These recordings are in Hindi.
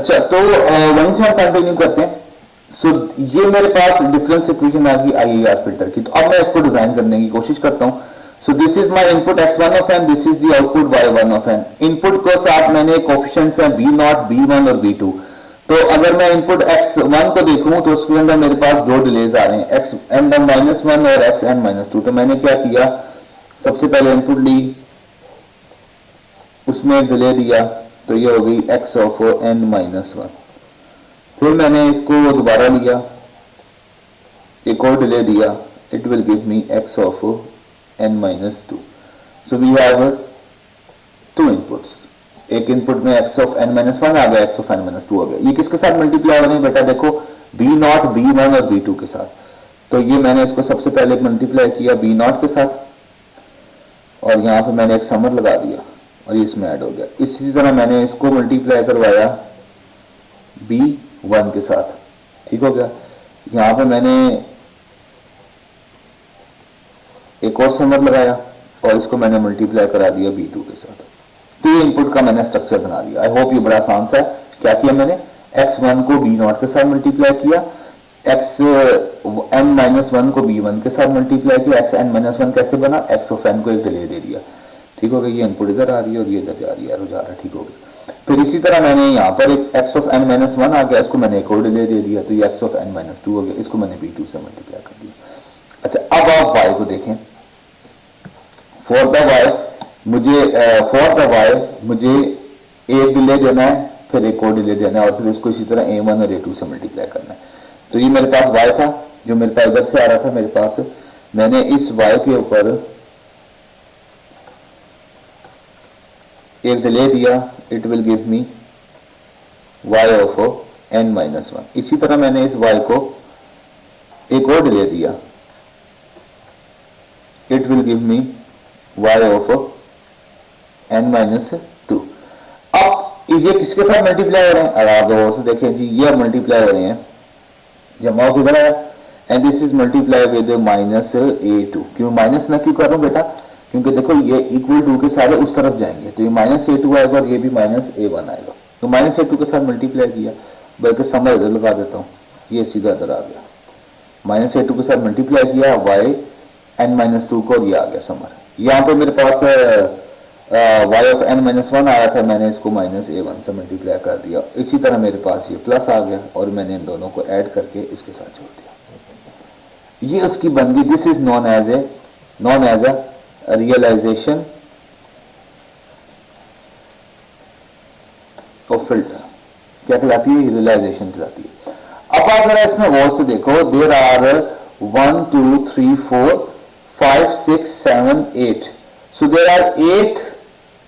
अच्छा, तो वहीं से हम कंटिन्यू करते हैं। सो ये मेरे पास डिफरेंस इक्वेशन आ गई आईआईआर फिल्टर की। तो अब मैं इसको डिजाइन करने की कोशिश करता हूं। सो this is my input x1 of n, this is the output y1 of n। Input को साथ मैंने कोफिशिएंट्स हैं b0, b1 और b2। तो अगर मैं इनपुट x1 को देखूं तो उसके अंदर मेरे पास दो डिलेज आ रहे हैं, xn-1 और xn-2। तो मैंने क्या किया, सबसे पहले इनपुट ली, उसमें डिले दिया, तो ये हो गई x ऑफ n-1। फिर मैंने इसको दोबारा लिया, एक और डिले दिया, it will give me x of n-2। So we have two inputs. एक इनपुट में x ऑफ n-1 आ गया, x ऑफ n-2 हो गया। ये किसके साथ मल्टीप्लाई हो रहे हैं बेटा, देखो b0, b1 और b2 के साथ। तो ये मैंने इसको सबसे पहले मल्टीप्लाई किया b0 के साथ, और यहां पे मैंने एक समर लगा दिया और ये इसमें ऐड हो गया। इसी तरह मैंने इसको मल्टीप्लाई करवाया b1 के साथ, ठीक हो गया। यहां पे मैंने एक और समर लगाया और इसको मैंने मल्टीप्लाई करा दिया b2 के साथ। तो ये इनपुट का मैंने स्ट्रक्चर बना दिया। आई होप ये बड़ा आसान सा है। क्या किया मैंने, x1 को b0 के साथ मल्टीप्लाई किया, xn-1 को b1 के साथ मल्टीप्लाई किया। xn-1 कैसे बना, x ऑफ n को एक डिले दे दिया, ठीक हो गया। ये इनपुट इधर आ रही है और ये इधर जा रही है, जा रहा है, ठीक हो गया। फिर इसी तरह मैंने यहाँ पर एक x ऑफ n-1 आ गया, इसको मैंने एक और डिले दे दिया, तो ये x ऑफ n-2 हो गया, इसको मैंने b2 से मल्टीप्लाई कर दिया। अच्छा, अब आप y को देखें। फॉर द y मुझे एक डिले देना है, फिर एक और डिले देना है, और फिर इसको इसी तरह a1 और a2 से मल्टीप्लाई करना है। तो ये मेरे पास y था जो मेरे पास इधर से आ रहा था मेरे पास। मैंने इस y के ऊपर एक डिले दिया, it will give me y of n-1। इसी तरह मैंने इस y को एक और डिले दिया, it will give me y of n-2। अब ये किसके साथ मल्टीप्लाई हो रहे हैं, अगर आप गौर से देखें जी, ये मल्टीप्लाई हो रहे हैं, जमा किधर आया, and this is multiply with -a2। क्यों माइनस मैं क्यों कर रहा हूं बेटा, क्योंकि देखो ये इक्वल टू के सारे उस तरफ जाएंगे, तो ये -a2 आएगा और ये भी -a1 आएगा। तो -a2 के साथ मल्टीप्लाई किया, बल्कि समझ इधर लगा देता हूं, ये सीधा इधर आ गया। -a2 के साथ मल्टीप्लाई किया y n-2 को, और ये आ गया समर। यहाँ पे मेरे पास y ऑफ n-1 आया था, मैंने इसको -a1 से मल्टीप्लाई कर दिया। इसी तरह मेरे पास ये प्लस आ गया और मैंने इन दोनों को ऐड करके इसके साथ जोड़ दिया। ये उसकी बन गई। This is known as a realization of filter. क्या कहलाती है, रियलाइजेशन कहलाती है। अब आप जरा इसमें गौर से देखो, there are 1 2 3 4 5 6 7 8, so there are 8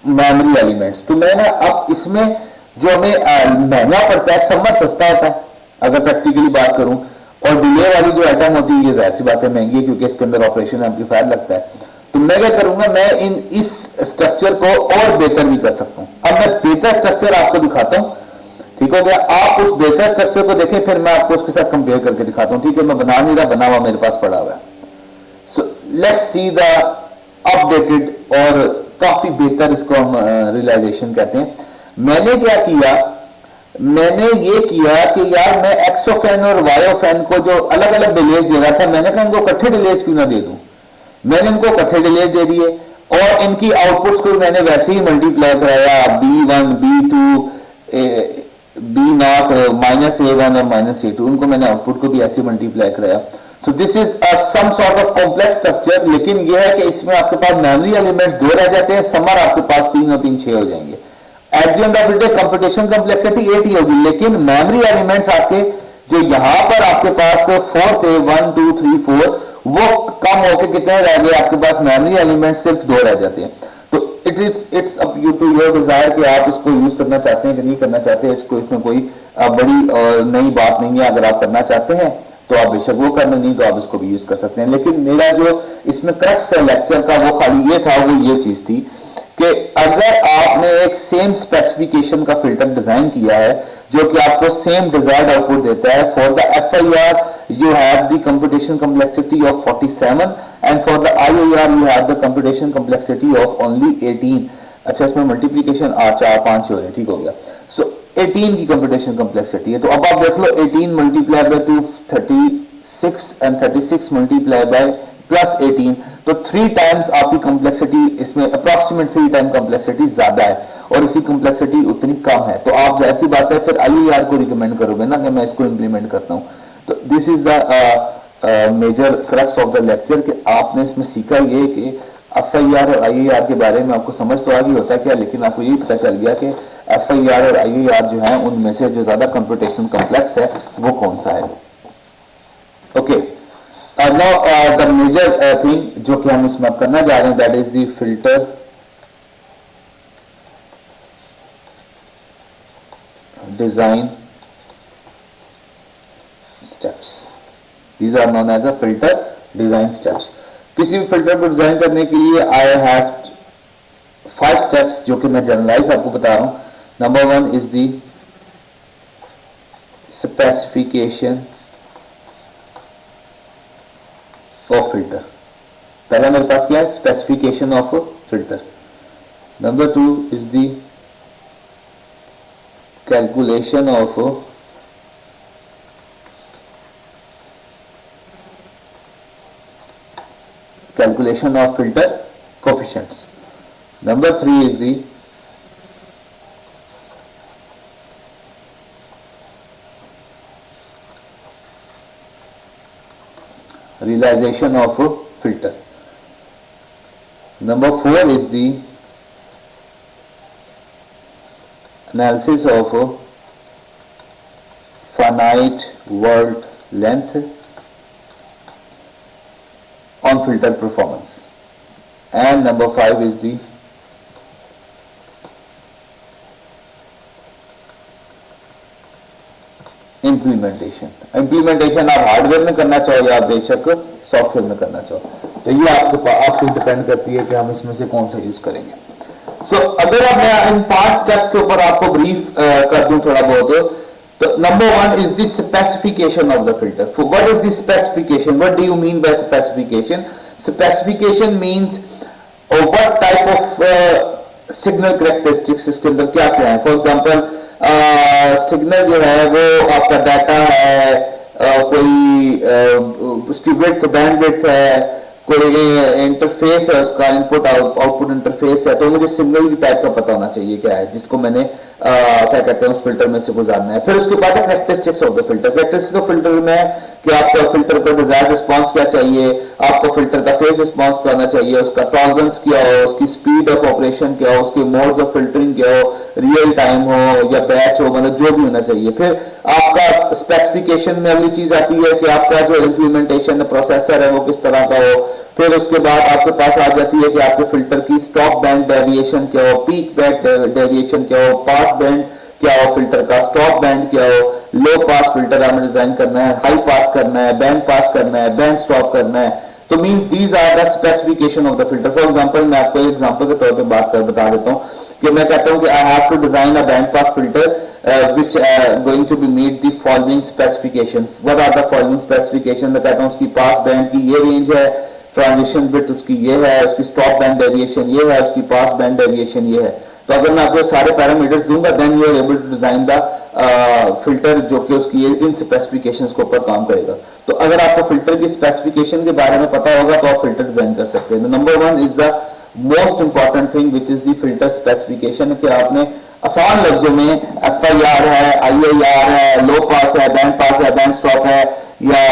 memory elements. तो मैं ना अब इसमें जो हमें महंगा पड़ता है, समर सस्ता होता है अगर प्रैक्टिकली बात करूं, और डिले वाली जो आइटम होती है ये जाहिर सी बात है महंगी है, क्योंकि इसके अंदर ऑपरेशन एम्पलीफायर लगता है। तो मैं क्या करूंगा, मैं इस स्ट्रक्चर को और बेहतर भी कर सकता हूं। अब मैं बेहतर स्ट्रक्चर आपको दिखाता हूं, ठीक हो गया। आप उस बेहतर स्ट्रक्चर को देखें, फिर मैं आपको उसके साथ कंपेयर करके दिखाता हूं, ठीक है। मैं बना नहीं रहा, बना हुआ मेरे पास पड़ा हुआ है। So let's see the updated, और काफी बेहतर इसको हम रियलाइजेशन कहते हैं। मैंने क्या किया, मैंने ये किया कि यार मैं x ऑफ n और y ऑफ n को जो अलग अलग डिलेज दे रहा था, मैंने कहा इनको इकट्ठे डिलेज क्यों ना दे दूं। मैंने इनको इकट्ठे डिलेज दे दिए और इनकी आउटपुट्स को मैंने वैसे ही मल्टीप्लाई कराया, b1 b2 b0 -a1 और -a2, उनको मैंने आउटपुट को भी ऐसे मल्टीप्लाई कराया। So this is some sort of complex structure, लेकिन यह है कि इसमें आपके पास मेमोरी एलिमेंट्स 2 रह जाते हैं, समर आपके पास 3 और 3 6 हो जाएंगे। At the end of the day computation complexity 8 ही होगी, लेकिन मेमोरी एलिमेंट्स आपके जो यहां पर आपके पास 4 थे 1 2 3 4, वो कम होकर कितने रह गए, आपके पास मेमोरी एलिमेंट्स सिर्फ 2 रह जाते हैं। तो it's up you to your desire कि आप इसको यूज करना चाहते हैं कि नहीं करना चाहते। इसमें कोई बड़ी नई बात नहीं है। अगर आप करना चाहते हैं तो आप बेशक वो करना, नहीं तो आप इसको भी यूज कर सकते हैं। लेकिन मेरा जो इसमें क्रक्स है लेक्चर का, वो खाली ये था, वो ये चीज थी कि अगर आपने एक सेम स्पेसिफिकेशन का फिल्टर डिजाइन किया है जो कि आपको सेम डिजायर्ड आउटपुट देता है, for the FIR you have the computation complexity of 47 and for the IIR you have the computation complexity of only 18। अच्छा, इसमें मल्टीप्लीकेशन 4 5 हो रहे हैं, ठीक हो गया। सो 18 की कंप्यूटेशन कॉम्प्लेक्सिटी है। तो अब आप देख लो 18 multiply by 2 36 and 36 multiply by plus 18, तो 3 टाइम्स आपकी कॉम्प्लेक्सिटी इसमें अप्रॉक्सीमेट 3 टाइम कॉम्प्लेक्सिटी ज्यादा है और इसी कॉम्प्लेक्सिटी उतनी कम है। तो आप जाहिर सी बात है फिर IER को रिकमेंड करोगे ना कि मैं इसको इंप्लीमेंट करता हूं। तो this is the major crux of the lecture कि आपने इसमें सीखा ये कि FIR और IER के बारे में आपको समझ तो आ गई होता है क्या, लेकिन आपको ये पता चल गया कि FIR और IER जो है उनमें से जो ज्यादा कंप्यूटेशन कॉम्प्लेक्स है वो कौन सा है। Okay, now the major thing जो कि हम इसमें करना जा रहे हैं that is the filter design steps. These are known as a filter design steps. किसी भी फिल्टर को डिजाइन करने के लिए आई हैव 5 स्टेप्स जो कि मैं जनरलाइज आपको बता रहा हूं। Number 1 is the specification of filter. पहला मेरे पास क्या है, specification of filter. Number 2 is the calculation of filter coefficients. Number 3 is the realization of filter. Number 4 is the analysis of finite word length on filter performance. And number 5 is the implementation आप हार्डवेयर में करना चाहो या बेशक सॉफ्टवेयर में करना चाहो, तो ये आपसे डिपेंड करती है कि हम इसमें से कौन सा यूज करेंगे। अगर अब मैं इन 5 स्टेप्स के ऊपर आपको ब्रीफ कर दूं थोड़ा बहुत, तो number 1 is the specification of the filter. What is the specification? What do you mean by specification? Specification means what type of signal characteristics इसके अंदर क्या क्या है। फॉर एग्जाम्पल सिग्नल जो है वो आपका डाटा है, कोई उसकी विड्थ बैंड विड्थ है, कोई इंटरफेस है, उसका इनपुट आउटपुट इंटरफेस है, तो मुझे सिग्नल की टाइप का पता होना चाहिए क्या है जिसको मैंने क्या कहते हैं उस फिल्टर में से गुजारना है। फिर उसके बाद characteristics of the filter. Characteristics of filter में कि आपको फिल्टर का डिजायर्ड रिस्पांस क्या चाहिए, आपको फिल्टर का फेज रिस्पांस करना चाहिए, उसका टॉलरेंस क्या हो, उसकी स्पीड ऑफ ऑपरेशन क्या हो, उसके मोड्स ऑफ फिल्टरिंग क्या हो, रियल टाइम हो या बैच हो, मतलब जो भी होना चाहिए। फिर आपका स्पेसिफिकेशन में अगली चीज आती है कि आपका जो इंप्लीमेंटेशन प्रोसेसर है वो किस तरह का हो। फिर उसके बाद आपके पास आ जाती है कि आपके फिल्टर की स्टॉप बैंड डेविएशन क्या हो, पीक बैंड डेविएशन क्या हो, पास बैंड क्या हो फिल्टर का, स्टॉप बैंड क्या हो, लो पास फिल्टर हमें डिजाइन करना है, हाई पास करना है, बैंड पास करना है, बैंड स्टॉप करना है। तो means these are the specification of the filter. For example मैं आपको एग्जांपल के तौर पे बता देता हूँ कि मैं कहता हूँ कि I have to design a band pass filter which going to be meet the following specification. What are the following specification? मैं कहता हूँ उसकी पास बैंड की ये रेंज है, ट्रांजिशन बिट उसकी ये है, उसकी स्टॉप बैंड डेविएशन ये है, उसकी पास बैंड डेविएशन ये है। तो अगर मैं आपको सारे पैरामीटर्स दूंगा then you are able to design the filter जो कि उसकी इन स्पेसिफिकेशंस के ऊपर काम करेगा। तो अगर आपको फिल्टर की स्पेसिफिकेशन के बारे में पता होगा तो आप फिल्टर डिजाइन कर सकते हैं। Number 1 is the most important thing which is the filter specification, कि आपने आसान लफ्जों में FIR है, IIR है, लो पास है, बैंड स्टॉप है, या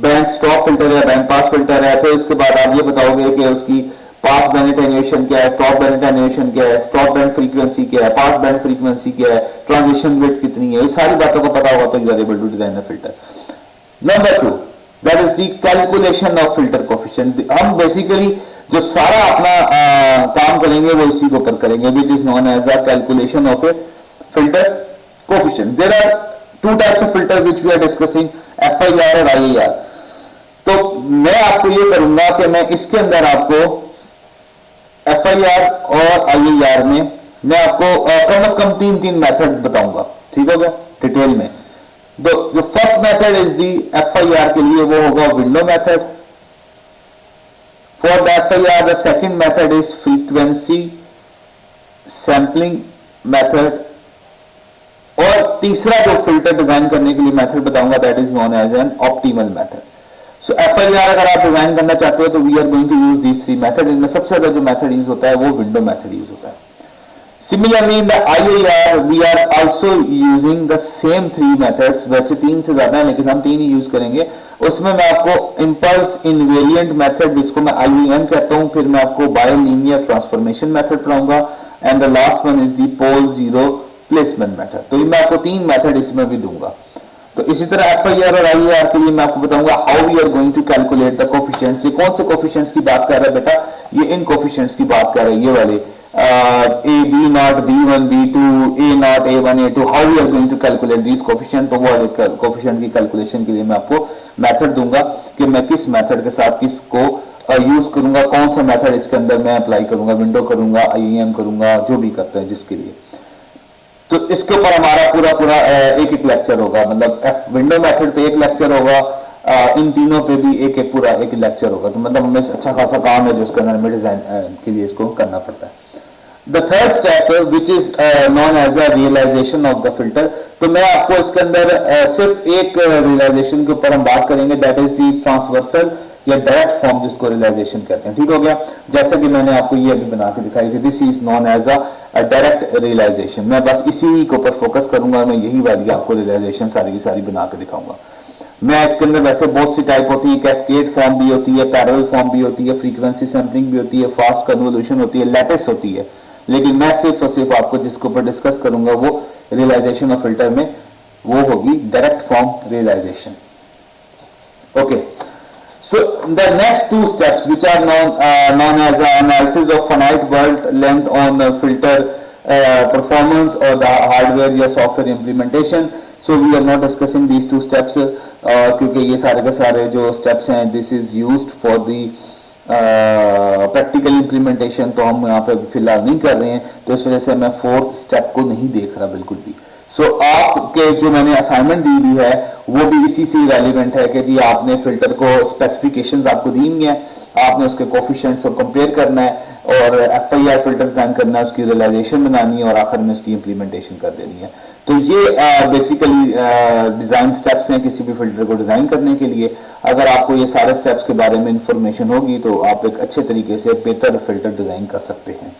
बैंड स्टॉप फिल्टर है, बैंड पास फिल्टर है। फिर उसके बाद आप ये बताओगे कि उसकी पास बैंड एटेन्यूएशन क्या है, स्टॉप बैंड एटेन्यूएशन क्या है, स्टॉप बैंड फ्रीक्वेंसी क्या है, पास बैंड फ्रीक्वेंसी क्या है, ट्रांजिशन विड्थ कितनी है, ये सारी बातों को पता होगा तो you are able to design a filter. Number 2 that is the calculation of filter coefficient. हम बेसिकली जो सारा अपना काम करेंगे वो इसी के ऊपर करेंगे, which is known as the calculation of a filter coefficient. There are 2 types of filter which we are discussing, FIR और IIR। तो मैं आपको ये करूंगा कि मैं इसके अंदर आपको FIR और IIR में मैं आपको कम से कम 3 मेथड बताऊंगा, ठीक हो गया, डिटेल में। जो first method is the FIR के लिए वो होगा window method. For the FIR the second method is frequency sampling method, और तीसरा जो फिल्टर डिजाइन करने के लिए मेथड बताऊंगा that is known as an optimal method. So FIR अगर आप डिजाइन करना चाहते हो तो we are going to use these three method. इनमें सबसे ज्यादा जो मेथड यूज होता है वो विंडो मेथड यूज होता है। Similarly in the IIR we are also using the same three methods, वैसे तीन से ज्यादा है लेकिन हम तीन ही यूज करेंगे। उसमें मैं आपको इंपल्स इनवेरिएंट मेथड जिसको मैं IIM कहता हूं, फिर मैं आपको बायोलीनियर ट्रांसफॉर्मेशन मेथड पढ़ाऊंगा, and the last one is the pole zero placement method. तो मैं आपको तीन मेथड इसमें भी दूंगा। तो इसी तरह FIR और IIR के लिए मैं आपको बताऊंगा how we are going to calculate the coefficients. ये कौन से कोफिशिएंट्स की बात कर रहा है बेटा, ये इन कोफिशिएंट्स की बात कर रहा है, ये वाले A B0 B1 B2 A0 A1 A2, how we are going to calculate these coefficient. तो वो वाले कोफिशिएंट की कैलकुलेशन के लिए मैं आपको मेथड दूंगा कि मैं किस मेथड के साथ किसको यूज करूंगा, कौन सा मेथड इसके अंदर मैं अप्लाई करूंगा, विंडो करूंगा, IIM करूंगा, जो भी करते हैं जिसके लिए। तो इसके ऊपर हमारा पूरा एक एक लेक्चर होगा, मतलब विंडो मेथड पे एक लेक्चर होगा, इन तीनों पे भी एक पूरा एक लेक्चर होगा। तो मतलब हमें अच्छा खासा काम है जो उसके अंदर हमें डिजाइन के लिए इसको करना पड़ता है। The third step which is known as a realization of the filter. तो मैं आपको इसके अंदर सिर्फ एक रियलाइजेशन के ऊपर हम बात करेंगे, दैट इज द ट्रांसवर्सल या डायरेक्ट फॉर्म जिसको रियलाइजेशन कहते हैं। ठीक हो गया, जैसा कि मैंने आपको ये अभी बना के दिखाई थी, this is known as a direct realization. मैं बस इसी के ऊपर फोकस करूंगा, मैं यही वाली आपको रियलाइजेशन सारी की सारी बना के दिखाऊंगा। मैं इसके अंदर वैसे बहुत सी टाइप होती है, कैस्केड फॉर्म भी होती है, पैरेलल फॉर्म भी होती है, फ्रीक्वेंसी सैंपलिंग भी होती है, फास्ट कन्वोल्यूशन होती है, लैटिस होती है, लेकिन मैं सिर्फ और सिर्फ आपको जिसके ऊपर डिस्कस करूंगा वो रियलाइजेशन ऑफ फिल्टर में वो होगी direct form realization. Okay, so the next two steps which are known as analysis of finite world length on filter performance or the hardware या software implementation. So we are not discussing these two steps क्योंकि ये सारे के सारे जो steps हैं this is used for the practical implementation, तो हम यहाँ पे फिलहाल नहीं कर रहे हैं, तो इस वजह से मैं फोर्थ स्टेप को नहीं देख रहा बिल्कुल भी। सो आपके जो मैंने असाइनमेंट दी हुई है वो भी इसी से रेलिवेंट है कि जी आपने फिल्टर को स्पेसिफिकेशंस आपको दी हुई है, आपने उसके कोफिशिएंट्स को कंपेयर करना है और FIR फिल्टर डिजाइन करना है, उसकी रियलाइजेशन बनानी है और आखिर में उसकी इंप्लीमेंटेशन कर देनी है। तो ये बेसिकली डिजाइन स्टेप्स हैं किसी भी फिल्टर को डिजाइन करने के लिए। अगर आपको ये सारे स्टेप्स के बारे में इंफॉर्मेशन होगी तो आप एक अच्छे तरीके से बेहतर फिल्टर डिजाइन कर सकते हैं।